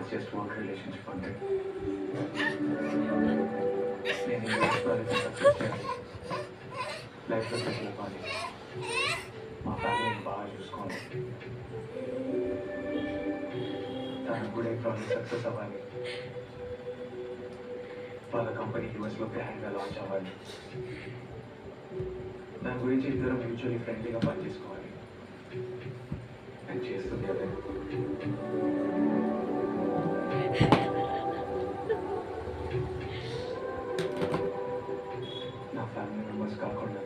was just work relationship అంటే నేను English college success చేయాలి, లైఫ్లో సెటిల్ అవ్వాలి, మా ఫ్యామిలీని బాగా చూసుకోవాలి, తనకు కూడా ఈ ప్రాజెక్ట్ సక్సెస్ అవ్వాలి, వాళ్ళ కంపెనీ యూఎస్లో గ్రాండ్గా లాంచ్ అవ్వాలి, దాని గురించి ఇద్దరం మ్యూచువల్లీ ఫ్రెండ్లీగా పనిచేసుకోవాలి. నేను చేస్తుంది అదే. నా ఫ్యామిలీ మెంబర్స్ కాకుండా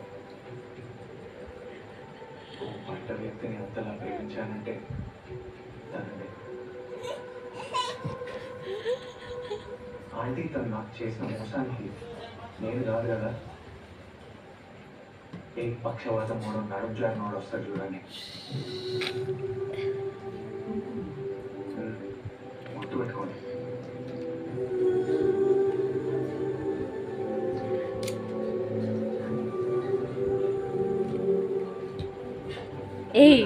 పట్ట వ్యక్తిని అంతలా ప్రేమించానంటే తననే. ఆంటీ తను నాకు చేసిన మోసానికి నేను కాదు కదా, ఏ పక్షవాతం మూడో నడుంచారు నోడు వస్తాడు చూడండి. గుర్తు పెట్టుకోండి. ఏయ్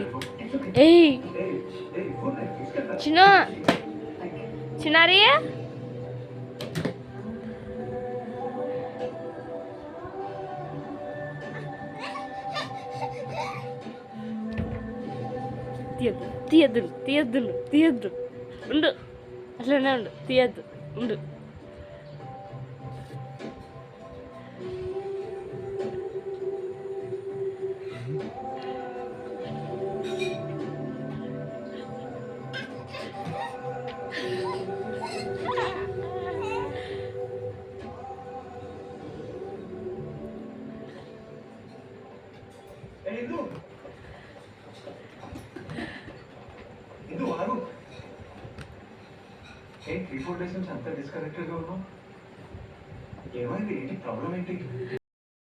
ఏయ్ చిన్న చిన్నారియా తీయద్దు తీయద్దు తీయద్దు తీయద్దు ఉండు, అట్లనే ఉండు, తీయద్దు ఉండు. ఏ 3-4 days నుంచి అంత డిస్కనెక్టెడ్గా ఉన్నావు, ఏమైంది? ఏంటి ప్రాబ్లం ఏంటి?